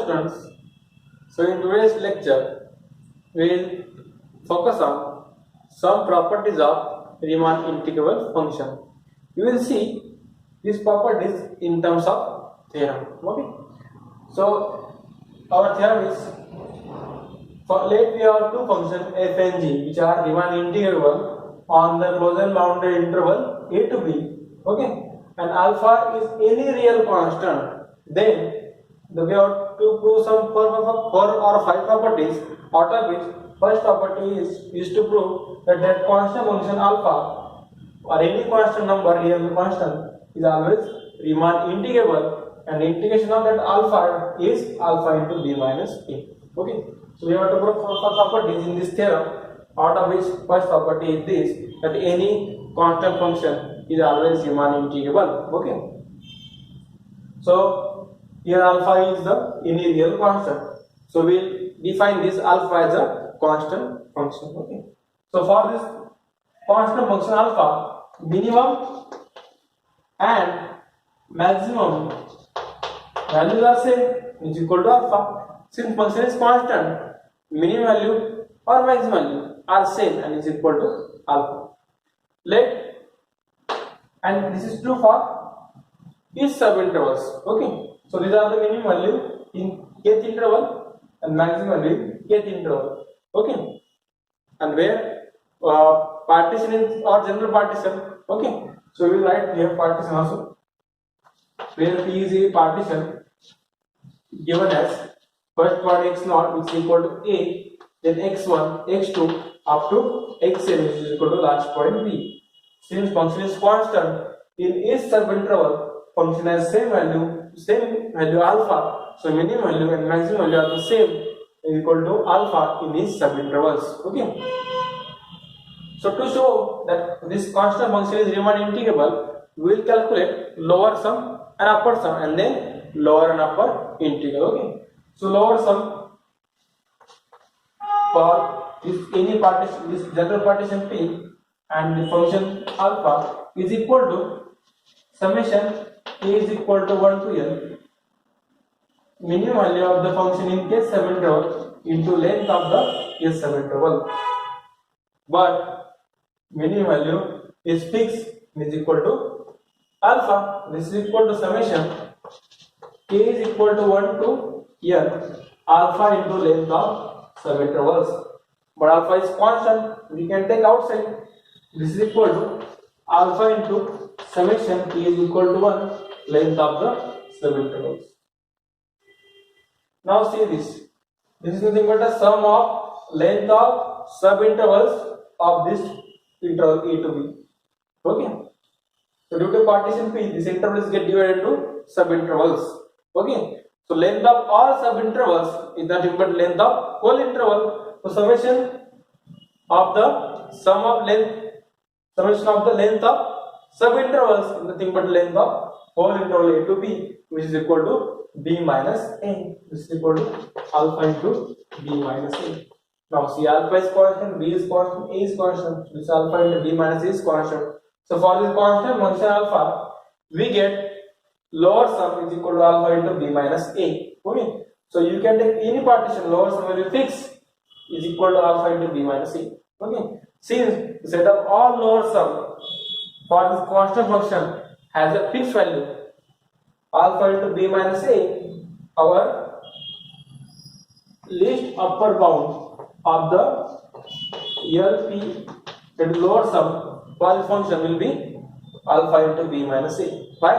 students, so in today's lecture we will focus on some properties of Riemann integrable function. You will see these properties in terms of theorem. Okay. So our theorem is, let we have two functions f and g which are Riemann integrable on the closed bounded interval a to b. Okay. And alpha is any real constant. Then we have to prove some four or five properties, out of which first property is to prove that constant function alpha or any constant number, real constant, is always Riemann integrable, and the integration of that alpha is alpha into b minus a. Okay, so we have to prove four properties in this theorem, out of which first property is this, that any constant function is always Riemann integrable. Okay, so here alpha is the any real constant, so we'll define this alpha as a constant function. Okay, so for this constant function alpha, minimum and maximum values are same, is equal to alpha. Since function is constant, minimum value or maximum value are same and is equal to alpha. And this is true for each subintervals. Okay, so these are the minimum value in kth interval and maximum value in kth interval. Okay, and where partition is or general partition. Okay, so we will write here partition also, where P is a partition given as first part x0 which is equal to a, then x1, x2 up to xn which is equal to last point b. Since function is constant, in each subinterval function has same value alpha, so minimum value and maximum value are the same, is equal to alpha in each subintervals. Okay, so to show that this constant function is Riemann integrable, we will calculate lower sum and upper sum and then lower and upper integral. Okay, so lower sum for this any partition, this general partition P, and the function alpha is equal to summation a is equal to 1 to n minimum value of the function in kth subinterval into length of the kth subinterval, but minimum value is fixed, is equal to alpha. This is equal to summation k is equal to 1 to n alpha into length of subintervals, but alpha is constant, we can take outside. This is equal to alpha into summation k is equal to 1 length of the subintervals. Now see this. This is nothing but a sum of length of subintervals of this interval a to b. Okay. So due to partition P, this intervals get divided into subintervals. Okay. So length of all subintervals is nothing but length of whole interval. So summation of the summation of the length of subintervals is nothing but length of whole interval a to b, which is equal to b minus a. This is equal to alpha into b minus a. Now see, alpha is constant, b is constant, a is constant. This alpha into b minus a is constant. So for this constant function alpha, we get lower sum is equal to alpha into b minus a. Okay. So you can take any partition, lower sum will be fixed, is equal to alpha into b minus a. Okay. Since the set of all lower sum for this constant function has a fixed value, alpha into b minus a, our least upper bound of the LP, that is lower sum for this function, will be alpha into b minus a. Why?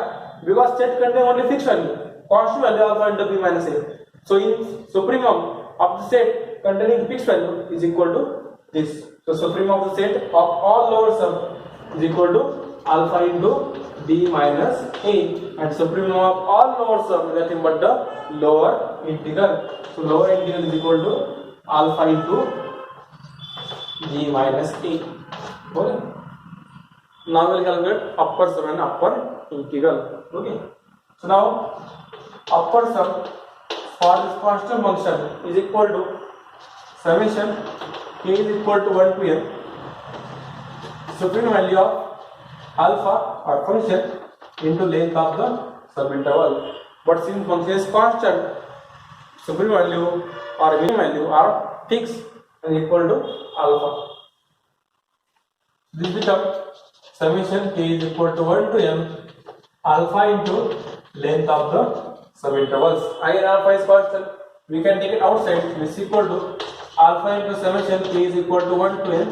Because set contains only fixed value, constant value alpha into b minus a. So in supremum of the set containing fixed value is equal to this. So supremum of the set of all lower sum is equal to alpha into b minus a, and supremum of all lower sum is nothing but the lower integral. So lower integral is equal to alpha into b minus a. Okay. Now we will calculate upper sum and upper integral. Okay. So now upper sum for this constant function is equal to summation k is equal to 1 to n supreme value of alpha or function into length of the subinterval. But since function is constant, supreme value or minimum value are fixed and equal to alpha. This becomes summation k is equal to 1 to m alpha into length of the subintervals. Again, alpha is constant. We can take it outside. This is equal to alpha into summation k is equal to 1 to n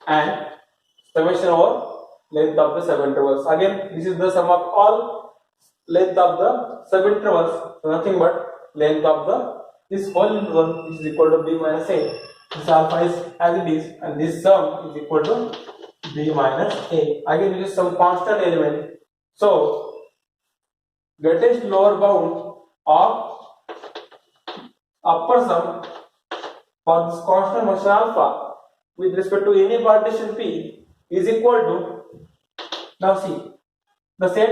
and summation over length of the subintervals. Again, this is the sum of all length of the subintervals. So nothing but length of the this whole interval, which is equal to b minus a. This alpha is as it is, and this sum is equal to b minus a. Again, it is some constant element. So greatest lower bound of upper sum for this constant function alpha with respect to any partition p is equal to, now see, the set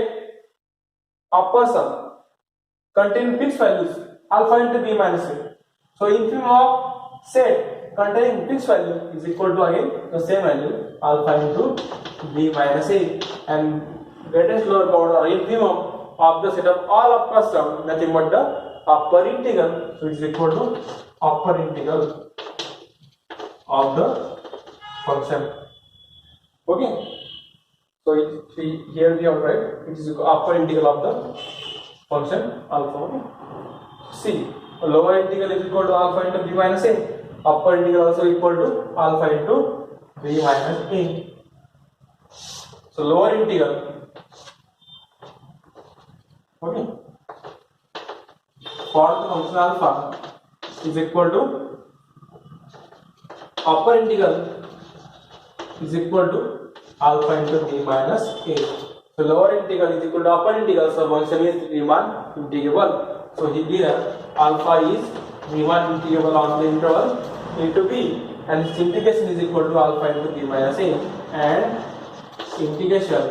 upper sum containing fixed values alpha into b minus a. So infimum of set containing fixed value is equal to again the same value alpha into b minus a, and greatest lower bound or infimum of the set of all upper sum nothing but the upper integral. So it is equal to upper integral of the function. Okay, so here we have right, it is upper integral of the function alpha. Okay, see, lower integral is equal to alpha into b minus a, upper integral also equal to alpha into b minus a. So lower integral, okay, for the function alpha is equal to upper integral is equal to alpha into b minus a. So lower integral is equal to upper integral, so function is Riemann integrable. So here alpha is Riemann integrable on the interval a to b, and its integration is equal to alpha into b minus a, and integration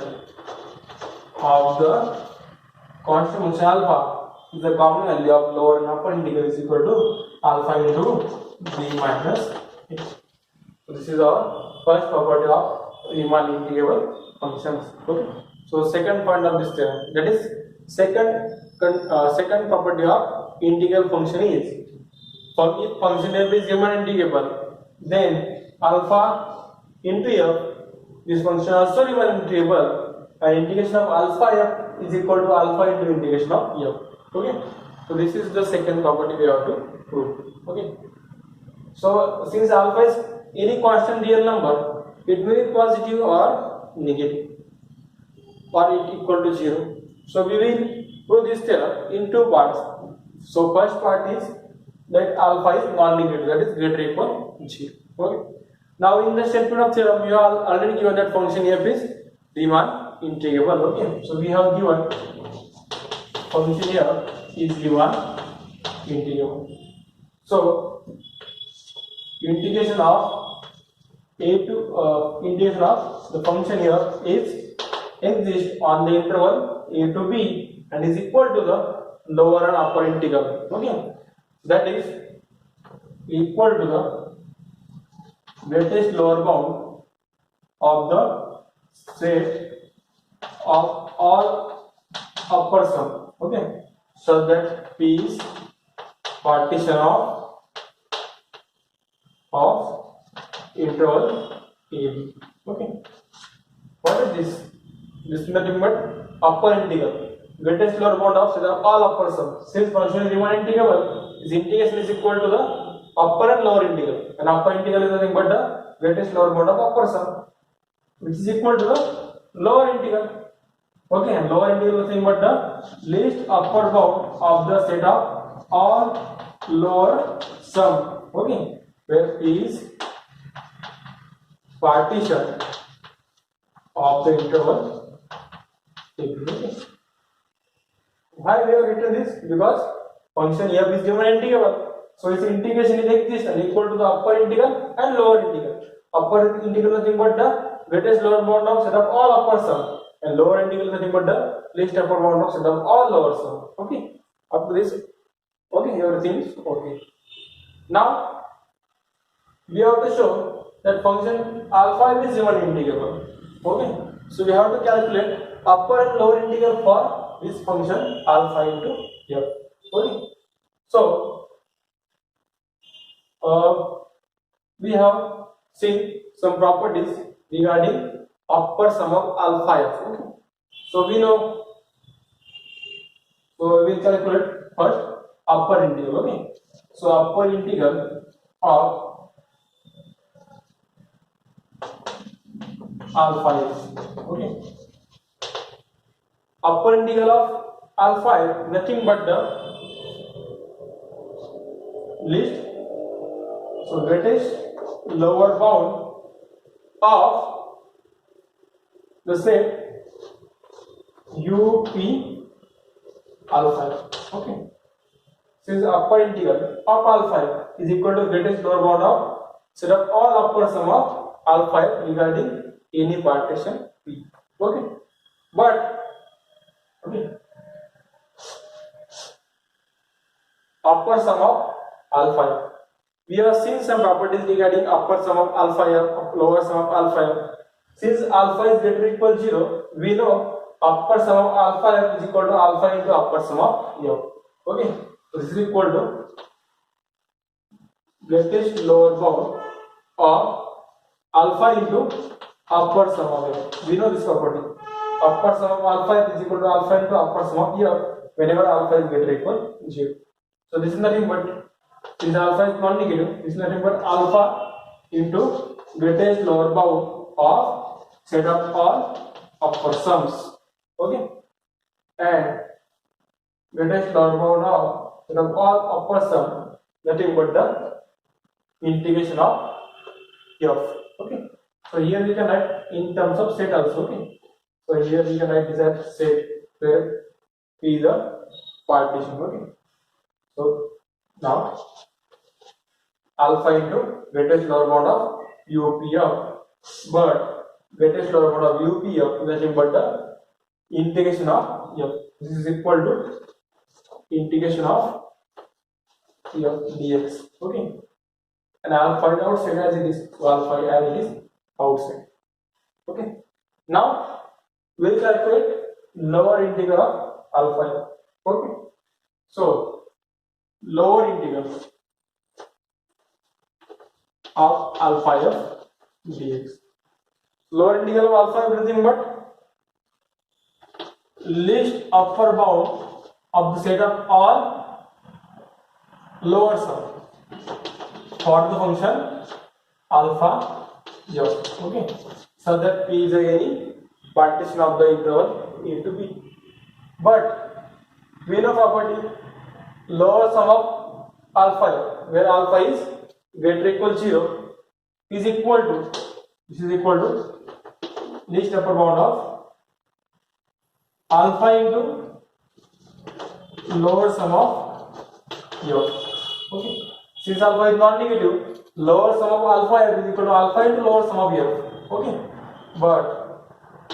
of the constant function alpha is the common value of lower and upper integral is equal to alpha into b minus a. So this is our first property of Riemann integrable functions. Okay. So second point of this theorem, that is second property of integral function is, if function f is Riemann integrable, then alpha into f, this function also Riemann integrable, and integration of alpha f is equal to alpha into integration of f. Okay, so this is the second property we have to prove. Okay, so since alpha is any constant real number, it may be positive or negative, or it equal to 0. So we will prove this theorem in two parts. So first part is that alpha is non-negative, that is greater or equal to 0. Okay. Now in the statement of theorem, you have already given that function f is Riemann integrable. Okay. So we have given function f is Riemann integrable. So integration of integration of the function here is exists on the interval a to b and is equal to the lower and upper integral. Okay, that is equal to the greatest lower bound of the set of all upper sum. Okay, so that p is partition of interval AB. Okay, what is this? This is nothing but upper integral, greatest lower bound of set of all upper sum. Since function is Riemann integrable, its integration is equal to the upper and lower integral, and upper integral is nothing but the greatest lower bound of upper sum, which is equal to the lower integral. Okay, and lower integral is nothing but the least upper bound of the set of all lower sum. Okay, where P is partition of the interval. Why we have written this? Because function f is Riemann integrable, so its integration is exist and equal to the upper integral and lower integral. Upper integral is nothing but the greatest lower bound of set of all upper sum, and lower integral is nothing but the least upper bound of set of all lower sum. Okay, up to this, okay, everything is okay. Now we have to show that function alpha is Riemann integrable. Okay, so we have to calculate upper and lower integral for this function alpha into f. Okay, so we have seen some properties regarding upper sum of alpha f. Okay. So we know, so we will calculate first upper integral. Okay. So upper integral of alpha f. Okay. Upper integral of alpha f nothing but the least, so greatest lower bound of the set up alpha. Okay. Since upper integral of alpha is equal to greatest lower bound of set of all upper sum of alpha regarding any partition P. Okay. But okay, upper sum of alpha. We have seen some properties regarding upper sum of alpha f, lower sum of alpha f. Since alpha is greater or equal to 0, we know upper sum of alpha f is equal to alpha into upper sum of f. Okay, so this is equal to greatest lower bound of alpha into upper sum of f. We know this property. Upper sum of alpha f is equal to alpha into upper sum of f whenever alpha is greater or equal to 0. So this is nothing but, since alpha is non-negative, this is nothing but alpha into greatest lower bound of set of all upper sums. Okay, and greatest lower bound of set of all upper sum nothing but the integration of f. Okay, so here we can write in terms of set also. Okay, so here we can write this as set where P is a partition. Okay, so now alpha into greatest lower bound of UPF, but greatest lower bound of UPF is nothing but the integration of f. This is equal to integration of f dx. Okay, and I'll find outside as it is, so I'll find as it is outside. Okay, now we'll calculate lower integral of alpha. Okay, so lower integral of alpha f dx. Lower integral of alpha is nothing but least upper bound of the set of all lower sum for the function alpha f. Okay, so that P is any partition of the interval a to b. But we know property lower sum of alpha f, where alpha is greater or equal to 0, is equal to, this is equal to least upper bound of alpha into lower sum of f. Okay, since alpha is non-negative, lower sum of alpha f is equal to alpha into lower sum of f. Okay, but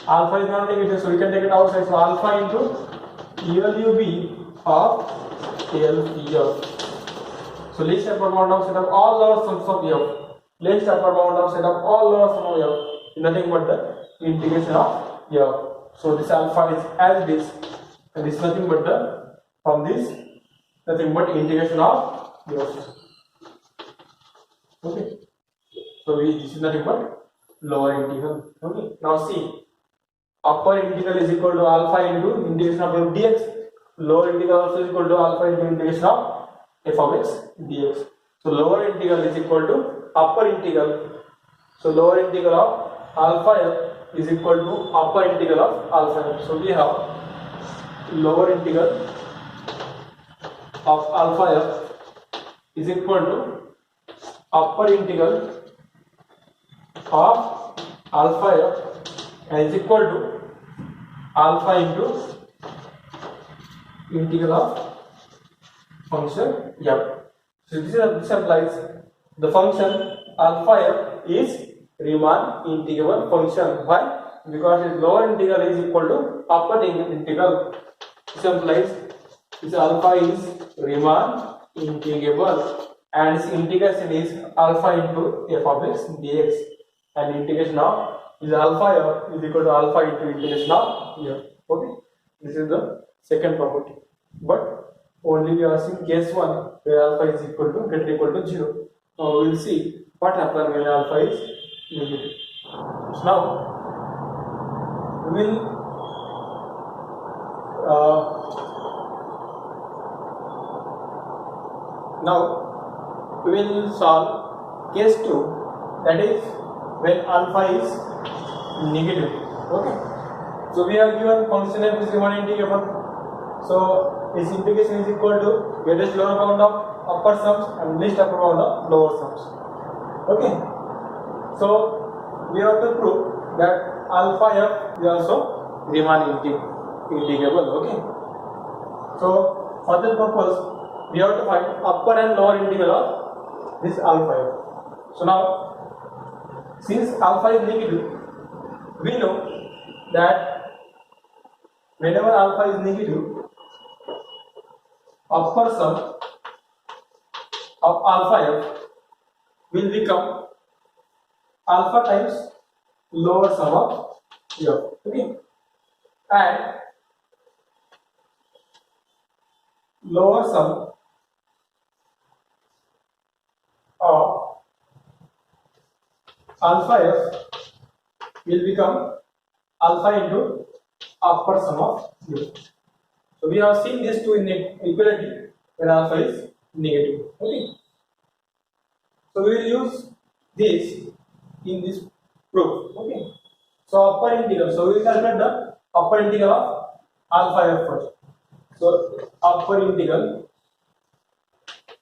alpha is non-negative, so we can take it outside. So alpha into LUB of LPF. So least upper bound of set of all lower sums of f. Least upper bound of set of all lower sum of f is nothing but the integration of f. So this alpha is as it is, and this is nothing but the, from this nothing but integration of f. Okay, so this is nothing but lower integral. Okay, now see, upper integral is equal to alpha into integration of f dx. Lower integral also is equal to alpha into integration of f of x dx. So lower integral is equal to upper integral. So lower integral of alpha f is equal to upper integral of alpha f. So we have lower integral of alpha f is equal to upper integral of alpha f and is equal to alpha into integral of function f. So this applies the function alpha f is Riemann integrable function. Why? Because its lower integral is equal to upper integral. This implies this alpha is Riemann integrable and its integration is alpha into f of x dx, and integration of is alpha f is equal to alpha into integration of f. Okay, this is the second property, but only we are seeing case 1 where alpha is equal to greater or equal to 0. we'll see what happens when alpha is negative. So now we will solve case 2, that is when alpha is negative. Okay, so we have given function f is one integrable, so its integration is equal to greatest lower bound of upper sums and least upper bound of lower sums. Okay, so we have to prove that alpha f is also Riemann integrable. Okay, so for that purpose we have to find upper and lower integral of this alpha f. So now, since alpha is negative, we know that whenever alpha is negative, upper sum of alpha f will become alpha times lower sum of f. Okay, and lower sum of alpha f will become alpha into upper sum of f. So we have seen these two in equality when alpha is negative. Okay, so we will use this in this proof. Okay, so upper integral, so we will calculate the upper integral of alpha f first. So upper integral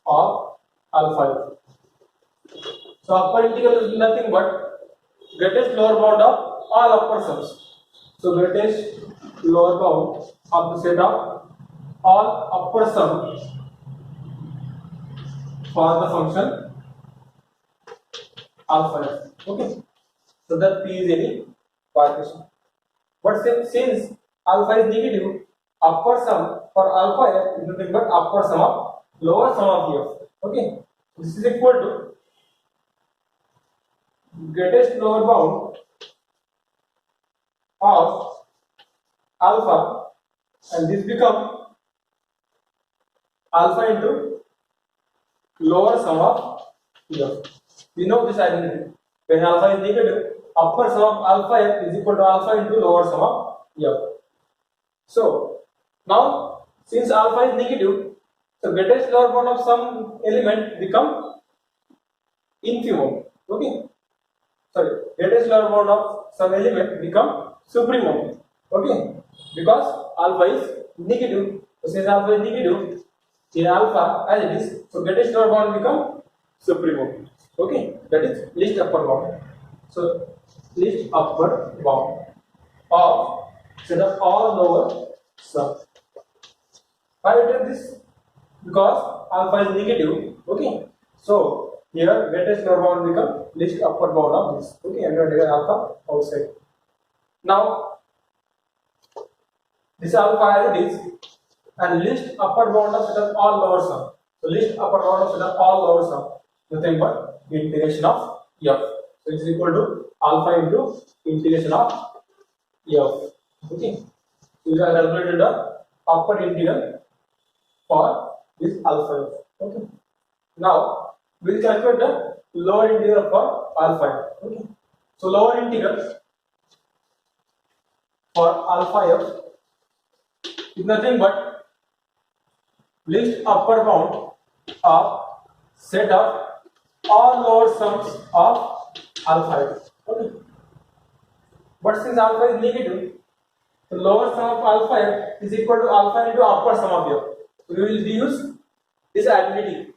of alpha f. So upper integral is nothing but greatest lower bound of all upper sums. So greatest lower bound of the set of all upper sums for the function alpha f. Okay, so that p is any partition. But since alpha is negative, upper sum for alpha f is nothing but upper sum of lower sum of f. Okay, this is equal to greatest lower bound of alpha, and this become alpha into lower sum of f. We know this identity. When alpha is negative, upper sum of alpha f is equal to alpha into lower sum of f. So now, since alpha is negative, so greatest lower bound of some element become infimum. Okay, sorry, greatest lower bound of some element become supremum. Okay, because alpha is negative. So since alpha is negative, in alpha as it is, so greatest lower bound become supremum. Okay, that is least upper bound. So least upper bound of set of all lower sum. Why I did this? Because alpha is negative. Okay, so here greatest lower bound become least upper bound of this. Okay, and we have taken alpha outside. Now this alpha as it is, and least upper bound of set of all lower sum. So least upper bound of set of all lower sum, nothing but integration of f. So it is equal to alpha into integration of f. Okay, so we have calculated the upper integral for this alpha f. Okay, now we will calculate the lower integral for alpha f. Okay, so lower integral for alpha f is nothing but least upper bound of set of all lower sums of alpha f. Okay, but since alpha is negative, the lower sum of alpha f is equal to alpha into upper sum of f. So we will use this identity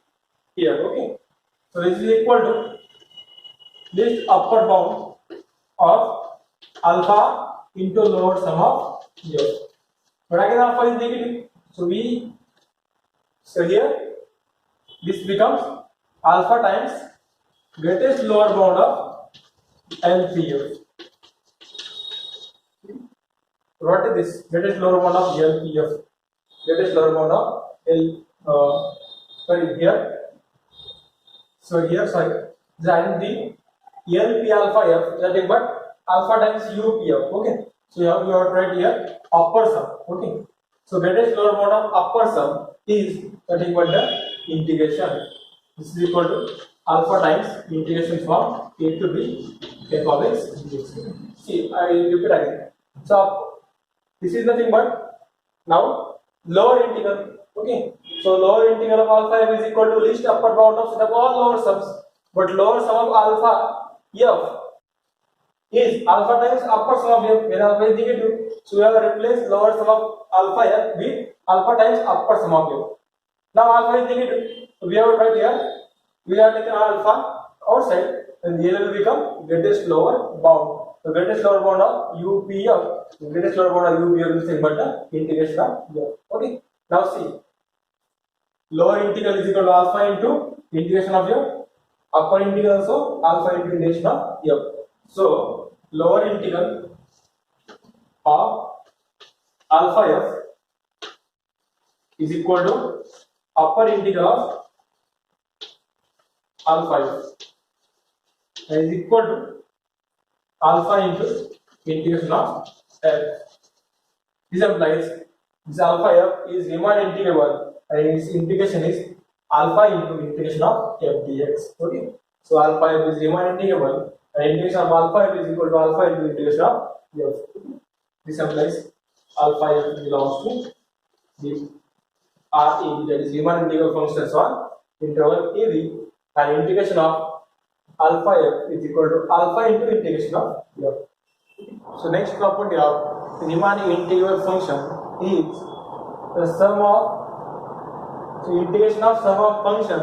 here. Okay, so this is equal to least upper bound of alpha into lower sum of f. But again alpha is negative, so here this becomes alpha times greatest lower bound of LPF. What is this? Greatest lower bound of LPF. Greatest lower bound of here. So here, the identity LP alpha f is nothing but alpha times UPF. Okay, so you have to write here upper sum. Okay, so greatest lower bound of upper sum is nothing but the integration This is equal to alpha times integration from a to b f of x dx. See, I repeat again. So this is nothing but now lower integral. Okay, so lower integral of alpha f is equal to least upper bound of set of all lower sums, but lower sum of alpha f is alpha times upper sum of f, where alpha is negative. So we have replaced lower sum of alpha f with alpha times upper sum of f. Now alpha is negative, so we have to write here, we have taken alpha outside, and here will become greatest lower bound. The greatest lower bound of UPF, the greatest lower bound of UPF is nothing but the integration of f. Okay, now see, lower integral is equal to alpha into integration of f, upper integral also alpha into integration of f. So lower integral of alpha f is equal to upper integral of alpha f is equal to alpha into integration of f. This implies this alpha f is Riemann integrable and its integration is alpha into integration of f dx. Okay, so alpha f is Riemann integrable and integration of alpha f is equal to alpha into integration of f. This implies alpha f belongs to the RAB, that is Riemann integral functions on interval AB, and integration of alpha f is equal to alpha into integration of f. So next property of Riemann integral function is the sum of, so integration of sum of function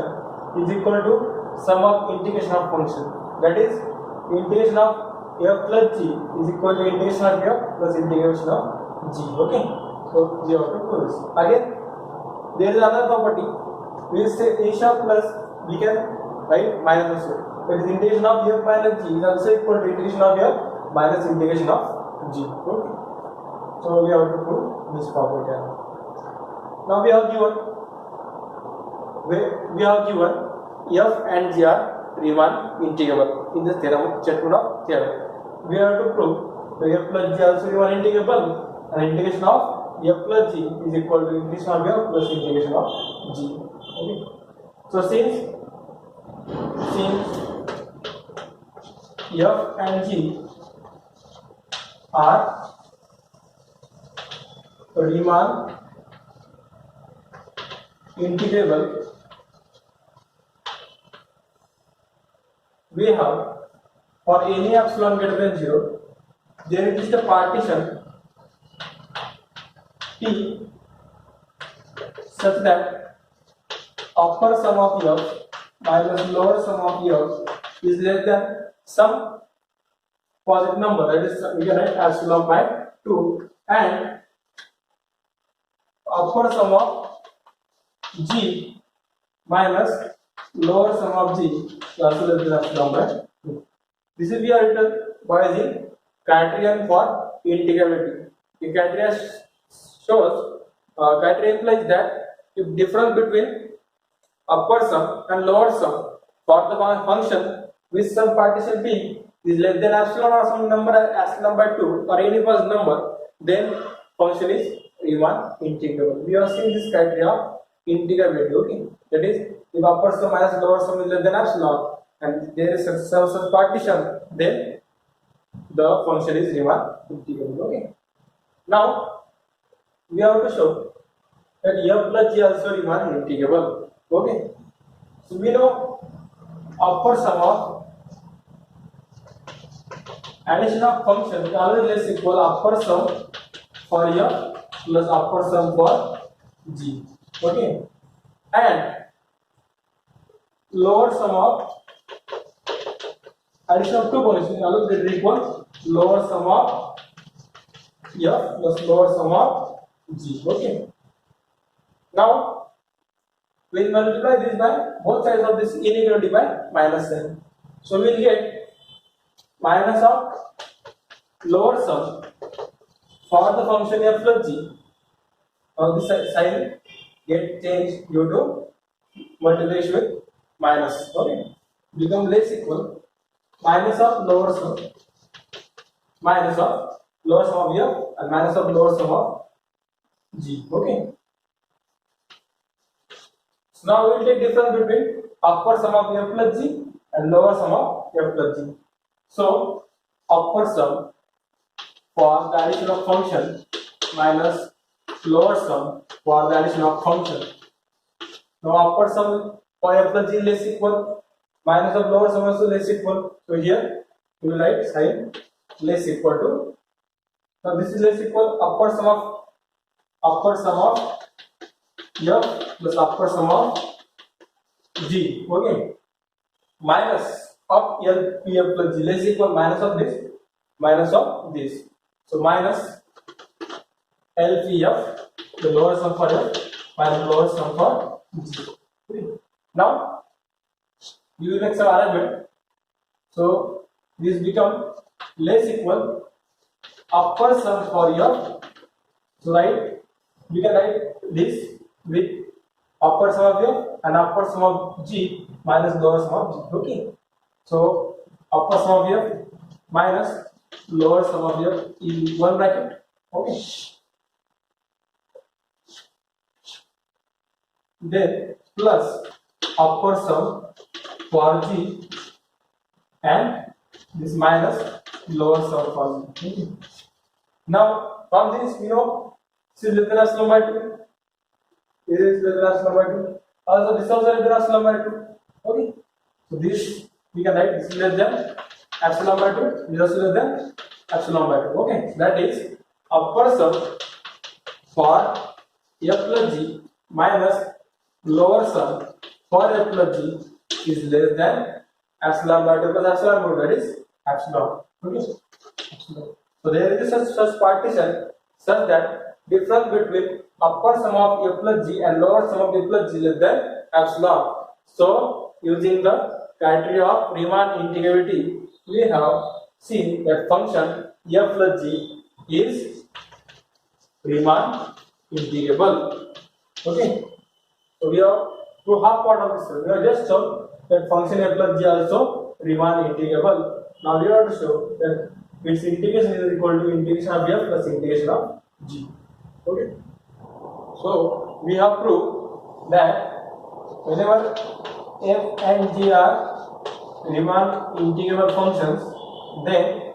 is equal to sum of integration of function, that is integration of f plus g is equal to integration of f plus integration of g. Okay, so we have to prove this. Again, there is another property, we will say a sharp plus, we can write minus also, that is integration of f minus g is also equal to integration of f minus integration of g. Okay, so we have to prove this property. Now we have given f and g are Riemann integrable in the theorem, Chern theorem. We have to prove the f plus g also Riemann integrable, and integration of f plus g is equal to integration of f plus integration of g. Okay, so since f and g are Riemann integrable, we have for any epsilon greater than 0, there exists a partition P such that upper sum of f minus lower sum of f is less than some positive number, that is we can write epsilon by 2, and upper sum of g minus lower sum of g is also less than epsilon by 2. This is we are written by using criterion for integrability. The criterion shows, criterion implies that if difference between upper sum and lower sum for the function with some partition p is less than epsilon or some number epsilon by 2 or any first number, then function is Riemann integrable. We are seeing this criteria of integrability. Okay, that is if upper sum minus lower sum is less than epsilon and there is some such partition, then the function is Riemann integrable. Okay, now we have to show that f plus g also Riemann integrable. Okay, so we know upper sum of addition of function is always less equal upper sum for f plus upper sum for g. Okay, and lower sum of addition of two functions always get equal lower sum of f plus lower sum of g. Okay, now we will multiply this by both sides of this inequality by minus sign, so we will get minus of lower sum for the function f plus g. Now this sign get changed due to multiplication with minus. Okay, become less equal minus of lower sum of f and minus of lower sum of g. Okay, so now we will take difference between upper sum of f plus g and lower sum of f plus g. So upper sum for the addition of function minus lower sum for the addition of function. Now upper sum for f plus g less equal, minus of lower sum also less equal. So here we will write sign less equal to. Now this is less equal upper sum of f plus upper sum of g. Okay. Minus of L P F plus G less equal minus of this. So minus L P F, the lower sum for F minus lower sum for G. Okay. Now we will make some arrangement. So this become less equal upper sum for F. So we can write this with upper sum of F and upper sum of G minus lower sum of G. Okay. So upper sum of F minus lower sum of F in one bracket. Okay. Then plus upper sum for G and this minus lower sum for G. Okay. Now from this we know this is less than or equal by 2. This is less than or equal by 2. Also this also less than or equal by 2. Okay. So this we can write this is less than epsilon by 2. This is less than epsilon by 2. Okay. That is upper sum for f plus g minus lower sum for f plus g is less than epsilon by 2 plus epsilon by 2. That is epsilon. Okay. So there is such partition such that difference between upper sum of f plus g and lower sum of f plus g less than epsilon. So using the criteria of Riemann integrability, we have seen that function f plus g is Riemann integrable. Okay. So we have two half part of this. We have just shown that function f plus g also Riemann integrable. Now we have to show that its integration is equal to integration of f plus integration of g. Okay. So we have proved that whenever f and g are Riemann integrable functions, then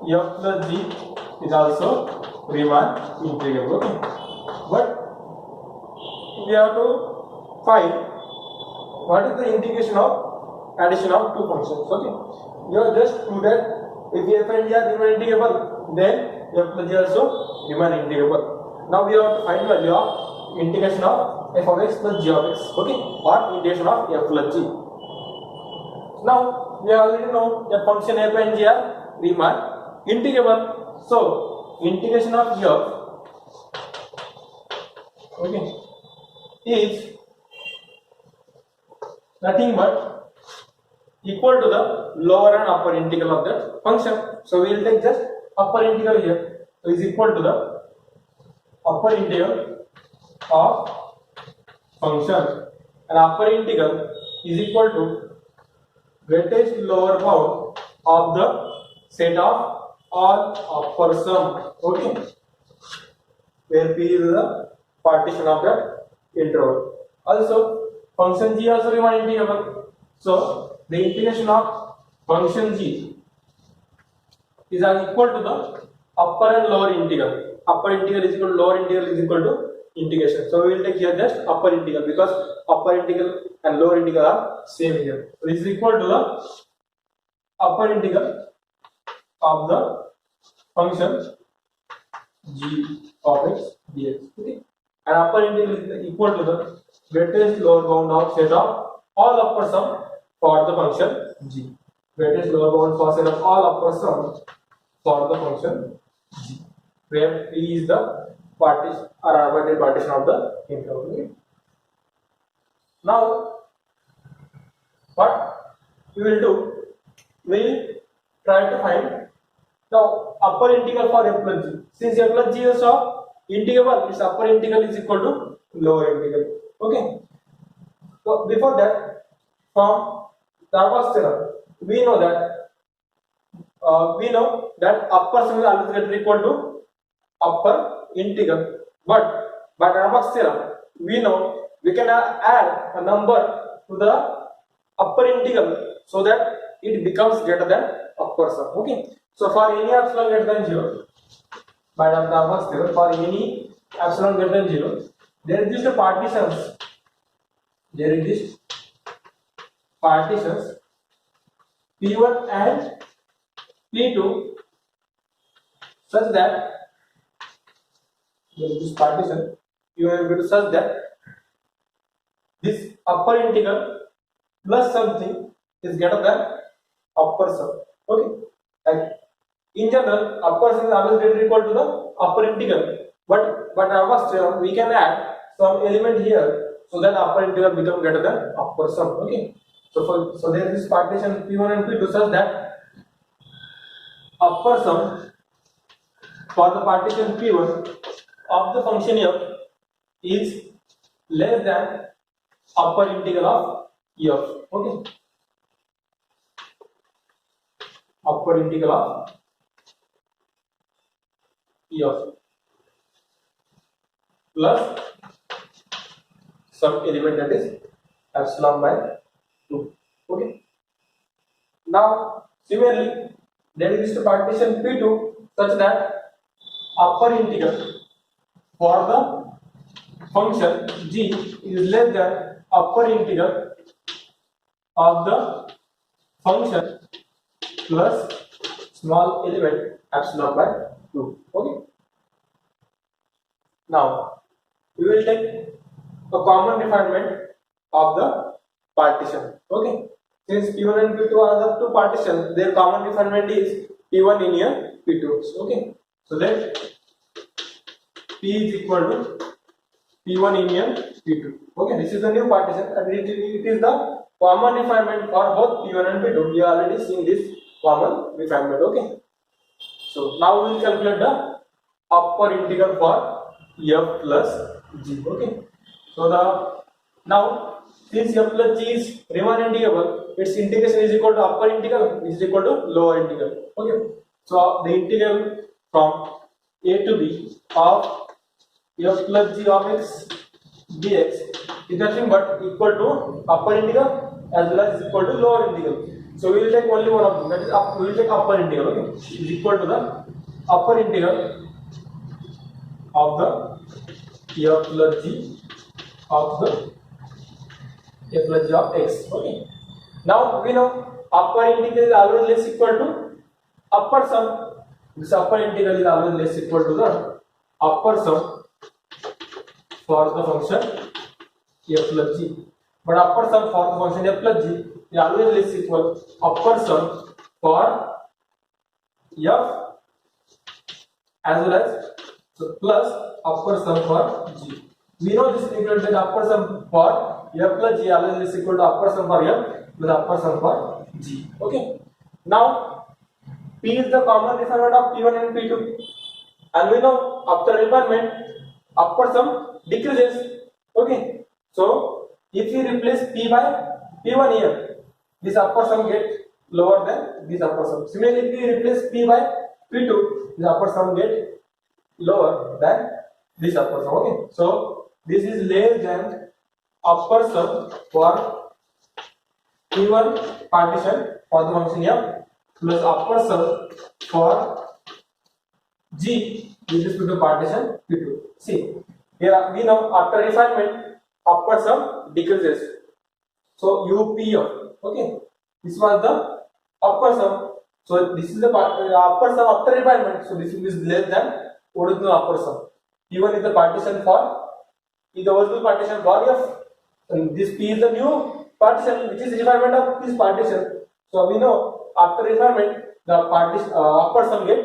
f plus g is also Riemann integrable. Okay. But we have to find what is the integration of addition of two functions. Okay. We have just proved that if f and g are Riemann integrable, then f plus g also Riemann integrable. Now we have to find value of integration of f of x plus g of x. Okay, or integration of f plus g. Now we already know that function f and g are Riemann integrable. So integration of f, okay, is nothing but equal to the lower and upper integral of that function. So we will take just upper integral here. So is equal to the upper integral of function, and upper integral is equal to greatest lower bound of the set of all upper sum. Okay, where p is the partition of that interval. Also function g also Riemann integrable. So the integration of function g is equal to the upper and lower integral. Upper integral is equal to lower integral is equal to integration. So we will take here just upper integral because upper integral and lower integral are same here. So this is equal to the upper integral of the function g of x dx. Okay. And upper integral is equal to the greatest lower bound of set of all upper sum for the function g. Greatest lower bound for set of all upper sum for the function g, where p is the partition or arbitrary partition of the interval. Okay. Now what we will do, we will try to find now upper integral for f plus g. Since f plus g is of integrable, its upper integral is equal to lower integral. Okay. So before that, from Darboux theorem, we know that upper sum is always greater equal to upper integral. But by Darboux theorem, we know we can add a number to the upper integral so that it becomes greater than upper sum. Okay, so for any epsilon greater than 0, madam Thomas there, for any epsilon greater than 0, there exist partitions P1 and P2 such that there is this partition P1 and P2 such that this upper integral plus something is greater than upper sum. Okay, like in general upper sum is always greater or equal to the upper integral, but we can add some element here so that upper integral becomes greater than upper sum. Okay, so there is this partition P1 and P2 such that upper sum for the partition P1 of the function f is less than upper integral of f. Okay, upper integral of f plus some element that is epsilon by 2. Okay, now similarly there is the partition P2 such that upper integral for the function g is less than upper integral of the function plus small element epsilon by 2. Okay, now we will take a common refinement of the partition. Okay, since P1 and P2 are the two partitions, their common refinement is P1 union P2. Okay, so let P is equal to P1 union P2. Okay, this is the new partition and it is the common refinement for both P1 and P2. We have already seen this common refinement. Okay, so now we will calculate the upper integral for f plus g. Okay, so now since f plus g is Riemann integrable, its integration is equal to upper integral which is equal to lower integral. Okay, so the integral from a to b of f plus g of x dx is nothing but equal to upper integral as well as equal to lower integral. So we will take only one of them, that is we will take upper integral. Okay, is equal to the upper integral of the f plus g of the f plus g of x. Okay, now we know upper integral is always less equal to upper sum. This upper integral is always less equal to the upper sum for the function f plus g, but upper sum for the function f plus g is always less equal upper sum for f as well as plus upper sum for g. We know this equal to the upper sum for f plus g always is equal to upper sum for f plus upper sum for g. Okay, now p is the common refinement of p1 and p2, and we know after refinement upper sum decreases. Okay, so if we replace p by p1 here, this upper sum get lower than this upper sum. Similarly, if we replace p by p2, this upper sum get lower than this upper sum. Okay, so this is less than upper sum for p1 partition for the function f plus upper sum for g with respect to partition p2. See, here we know after refinement upper sum decreases, so UPF. Okay, this was the upper sum, so this is the upper sum after refinement, so this is less than original upper sum. P1 is the partition for the original partition for f, and this p is the new partition which is refinement of this partition. So we know after refinement the partition upper sum get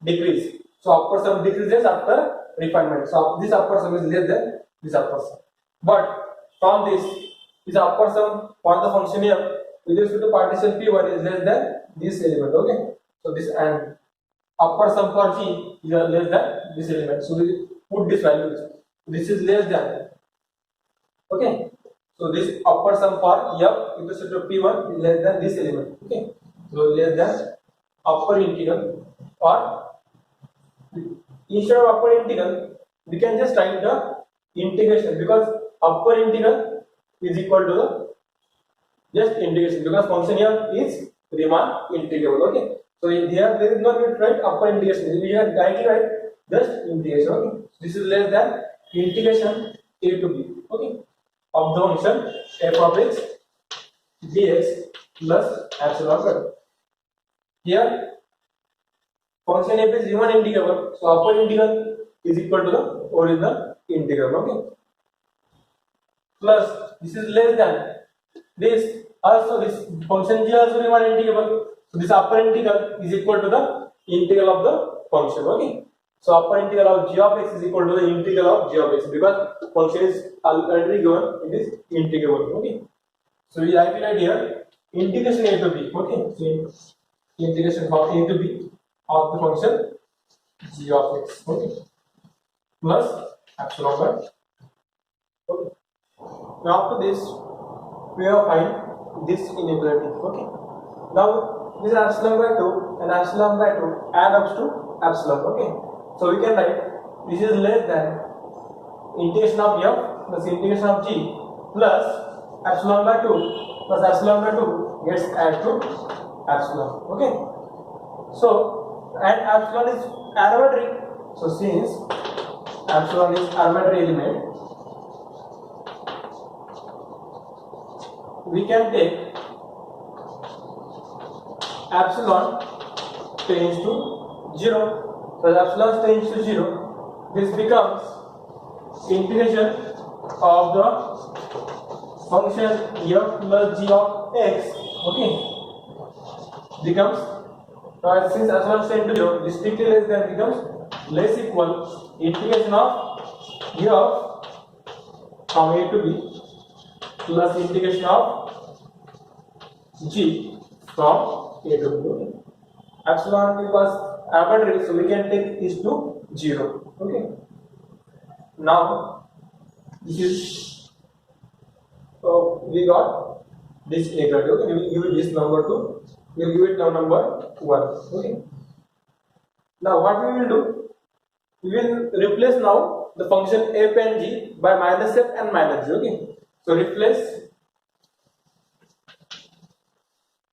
decreased, so upper sum decreases after refinement, so this upper sum is less than this upper sum. But from this upper sum for the function f with respect to partition p1 is less than this element. Okay, so this and upper sum for g is less than this element, so we put this value, this is less than. Okay, so this upper sum for f with respect to p1 is less than this element. Okay, so less than upper integral, or instead of upper integral we can just write the integration, because upper integral is equal to the just integration, because function here is Riemann integrable. Okay, so in here there is no need to write upper integration. We have directly write just integration. Okay, this is less than integration a to b. Okay, of the function f of x dx plus epsilon y. Here function f is Riemann integrable, so upper integral is equal to the original integral. Okay, plus this is less than this, also this function g also Riemann integrable, so this upper integral is equal to the integral of the function. Okay, so upper integral of g of x is equal to the integral of g of x, because function is already given, it is integrable. Okay, so we write here integration a to b. Okay, so integration from a to b of the function g of x. Okay, plus epsilon y. Okay, now after this we have find this inequality. Okay, now this is epsilon by 2 and epsilon by 2 add up to epsilon. Okay, so we can write this is less than integration of f plus integration of g plus epsilon by 2 plus epsilon by 2 gets added to epsilon. Okay, so and epsilon is arbitrary, so since epsilon is arbitrary element, we can take epsilon tends to 0. So epsilon tends to 0. This becomes integration of the function f plus g of x. Okay, becomes, since epsilon tends to 0, this strictly less than becomes less equal integration of f from a to b plus integration of g from a to b. Epsilon was arbitrary, so we can take this to 0. Okay, now this is, so we got this inequality. Okay, we will give it this number 2, we will give it now number 1. Okay, now what we will do, we will replace now the function f and g by minus f and minus g. Okay, so replace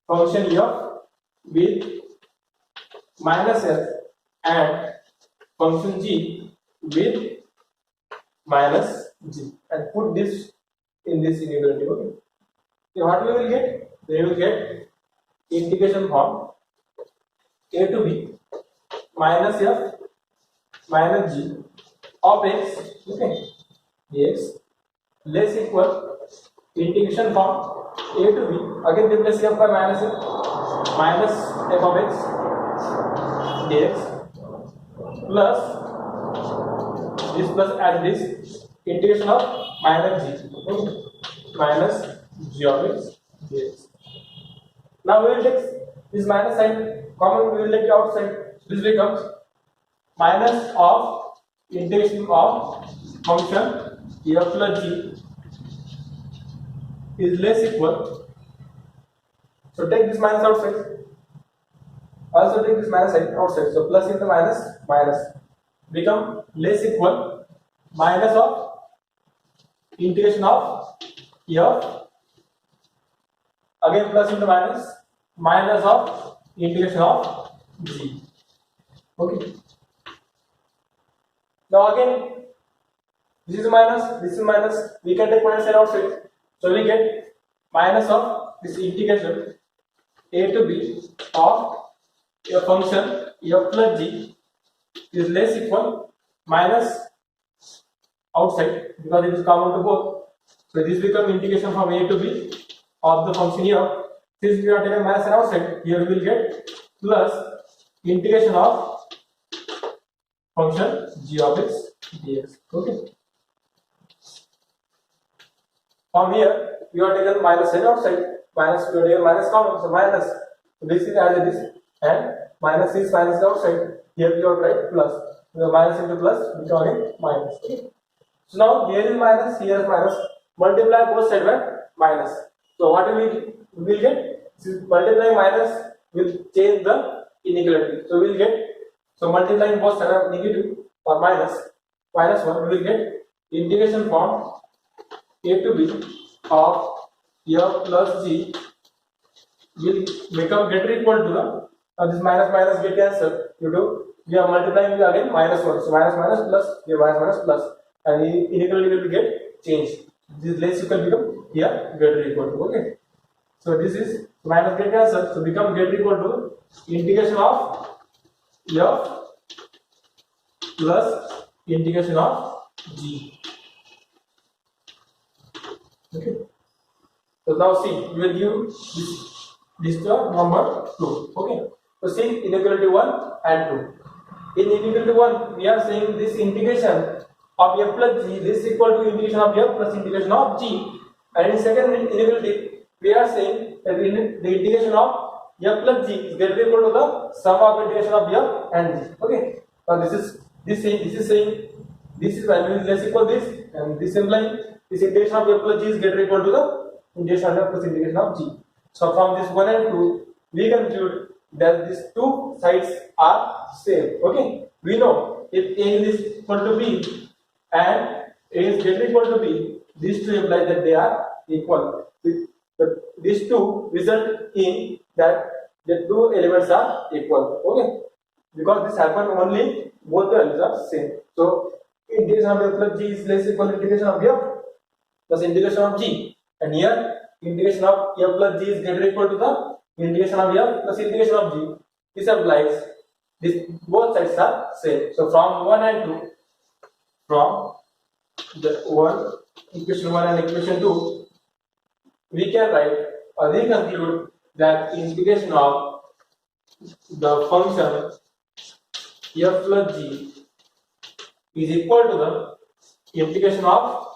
function f with minus f and function g with minus g, and put this in this inequality. Okay, so what we will get? We will get integration from a to b minus f minus g of x. Okay, dx less equal integration from a to b, again replace f by minus f of x dx plus this plus add this integration of minus g. Okay, minus g of x dx. Now we will take this minus sign common, we will take it outside. This becomes minus of integration of function f plus g is less equal, so take this minus outside, also take this minus outside, so plus into minus minus become less equal minus of integration of f, again plus into minus of integration of g. Okay, now again this is minus, we can take minus outside, so we get minus of this integration a to b of a function f plus g is less equal minus outside, because it is common to both, so this becomes integration from a to b of the function f. Since we are taking minus and outside, here we will get plus integration of function g of x dx. Okay, from here we are taken minus and outside, minus we are taken minus common, so minus, so this is as it is, and minus is minus outside, here we are write plus, so minus into plus become again minus. Okay, so now here is minus, here is minus, multiply both sides by minus, so what we will get, since multiplying minus will change the inequality, so we will get, so multiplying both sides of negative or minus 1, we will get integration from a to b of f plus g will become greater equal to the this minus minus get cancelled due to we are multiplying with again minus 1, so minus minus plus here minus minus plus and inequality will get changed. This less equal become here greater equal to, okay. So this is minus get cancelled, so become greater equal to integration of f plus integration of g, okay. So now see, we will give this the number 2, okay. So see inequality 1 and 2. In inequality 1, we are saying this integration of f plus g, this is equal to integration of f plus integration of g. And in second inequality, we are saying that the integration of f plus g is greater equal to the sum of integration of f and g, okay. Now this is saying this is value is less equal to this, and this implying this integration of f plus g is greater equal to the integration of f plus integration of g. So from this 1 and 2, we conclude that these two sides are same, okay. We know if a is equal to b and a is greater equal to b, these two imply that they are equal. These two result in that the two elements are equal, okay, because this happen only both the values are same. So integration of f plus g is less equal to integration of f plus integration of g, and here integration of f plus g is greater equal to the integration of f plus integration of g. This implies this both sides are same. So from 1 and 2, from the equation 1 and equation 2, we can write or we conclude that integration of the function f plus g is equal to the integration of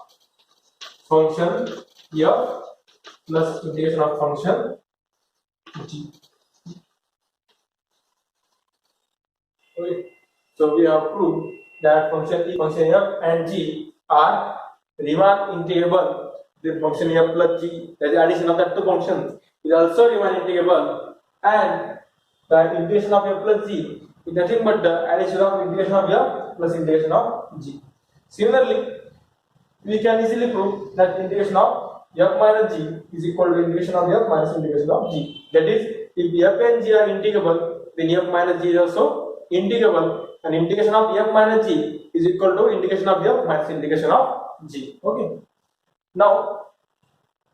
function f plus integration of function g. Okay. So we have proved that function f and g are Riemann integrable. The function f plus g, that is addition of that two functions, is also Riemann integrable, and the integration of f plus g is nothing but the addition of integration of f plus integration of g. Similarly, we can easily prove that integration of f minus g is equal to integration of f minus integration of g. That is, if f and g are integrable, then f minus g is also integrable, and integration of f minus g is equal to integration of f minus integration of g, okay. Now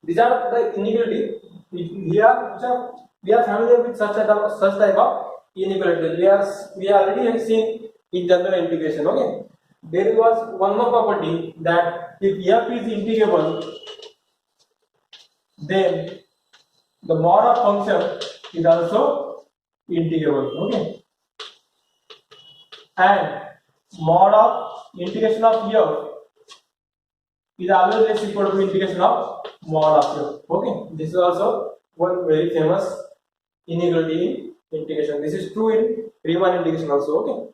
these are the inequality. We are familiar with such type of inequality. We already seen in general integration, okay. There was one more property that if f is integrable, then the mod of function is also integrable, okay. And mod of integration of f is always less equal to integration of mod of f, okay. This is also one very famous inequality in integration. This is true in Riemann integration also, okay.